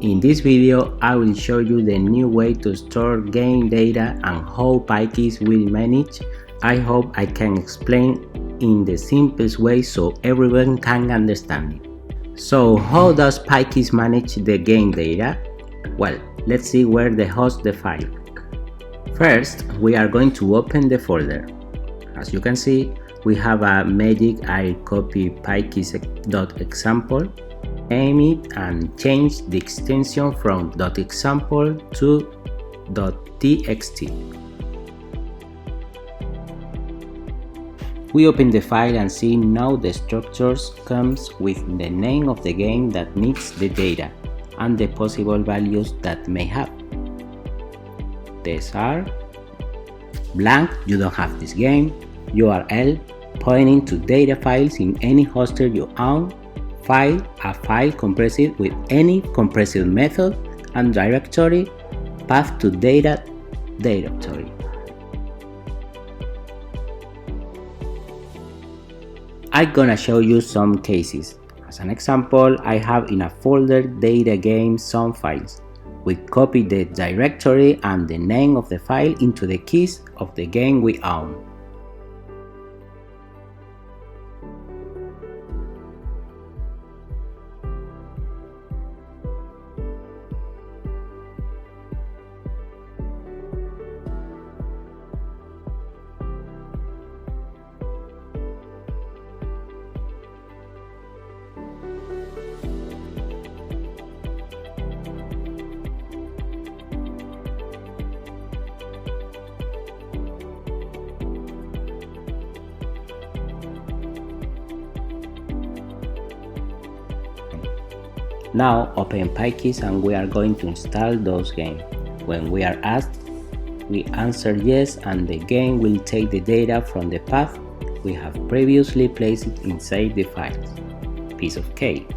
In this video, I will show you the new way to store game data and how Pikeys will manage. I hope I can explain in the simplest way so everyone can understand it. So how does Pikeys manage the game data? Well, let's see where they host the file. First, we are going to open the folder. As you can see, we have a magic-air-copy-pikiss.txt. Name it and change the extension from .example to .txt. We open the file and see now the structures comes with the name of the game that needs the data and the possible values that may have. These are blank, you don't have this game, URL pointing to data files in any hoster you own, file, a file compressed with any compressed method, and directory, path to data directory. I'm gonna show you some cases. As an example, I have in a folder data game some files. We copy the directory and the name of the file into the keys of the game we own. Now open Pikeys and we are going to install those games. When we are asked, we answer yes and the game will take the data from the path we have previously placed inside the files. Piece of cake.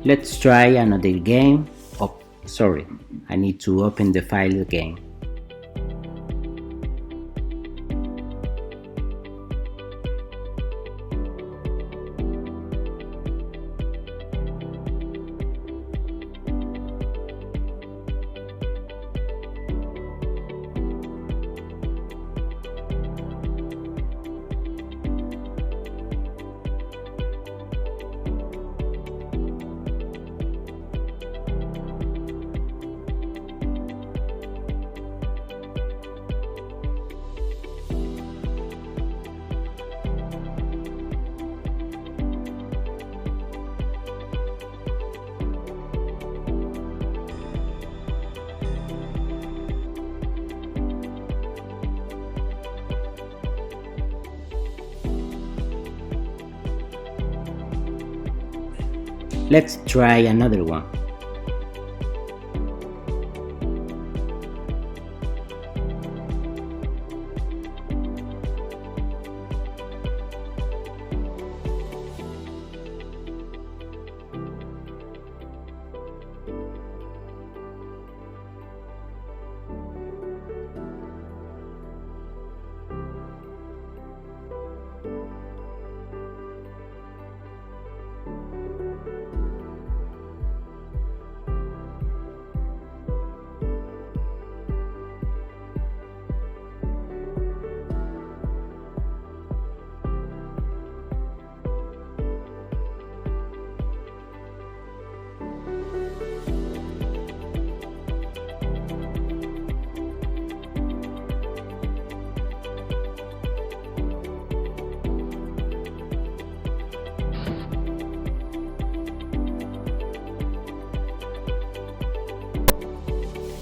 Let's try another game. Oh, sorry, I need to open the file again. Let's try another one.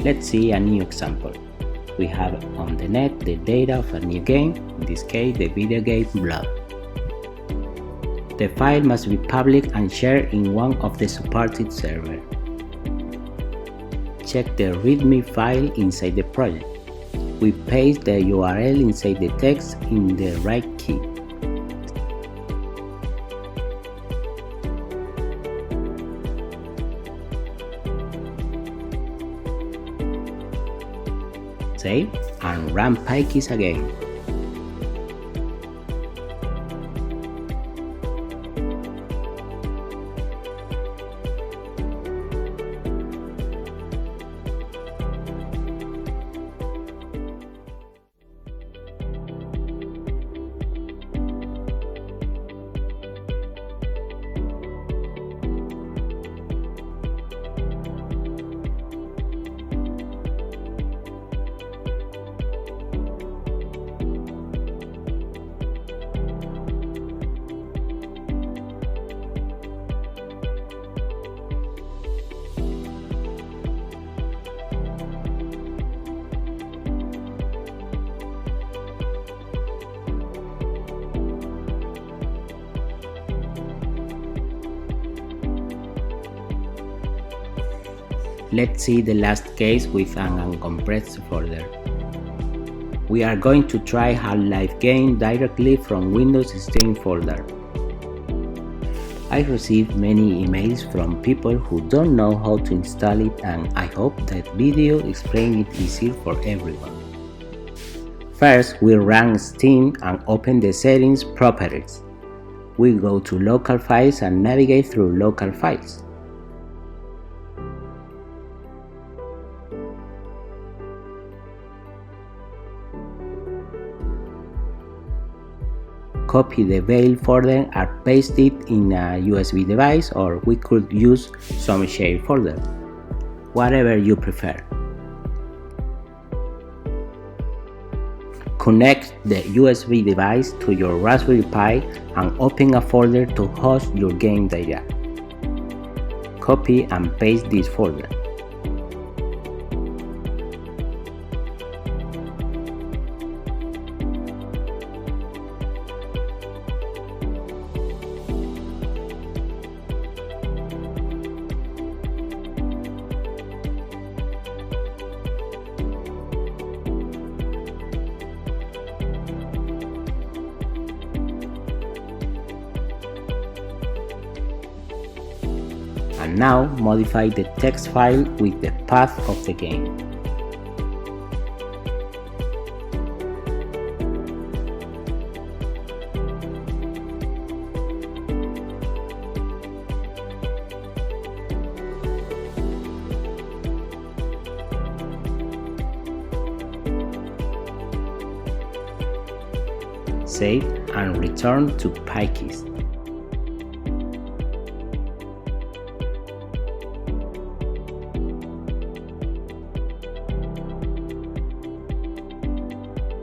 Let's see a new example. We have on the net the data of a new game, in this case the video game Blood. The file must be public and shared in one of the supported servers. Check the README file inside the project. We paste the URL inside the text in the right key. Save and run Pikeys again. Let's see the last case with an uncompressed folder. We are going to try Half-Life game directly from Windows Steam folder. I received many emails from people who don't know how to install it, and I hope that video explains it easier for everyone. First, we run Steam and open the settings properties. We go to local files and navigate through local files. Copy the veil folder and paste it in a USB device, or we could use some shared folder, whatever you prefer. Connect the USB device to your Raspberry Pi and open a folder to host your game data. Copy and paste this folder. And now modify the text file with the path of the game. Save and return to Pikeys.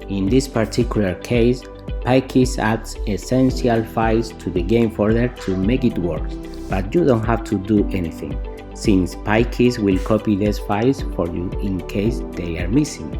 In this particular case, Pikeys adds essential files to the game folder to make it work, but you don't have to do anything, since Pikeys will copy these files for you in case they are missing.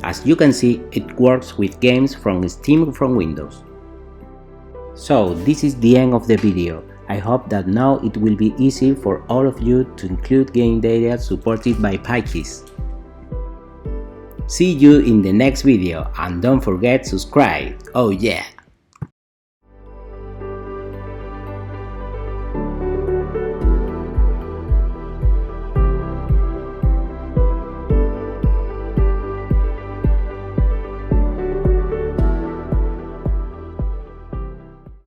As you can see, it works with games from Steam from Windows. So this is the end of the video. I hope that now it will be easy for all of you to include game data supported by Pikeys. See you in the next video, and don't forget to subscribe. Oh yeah!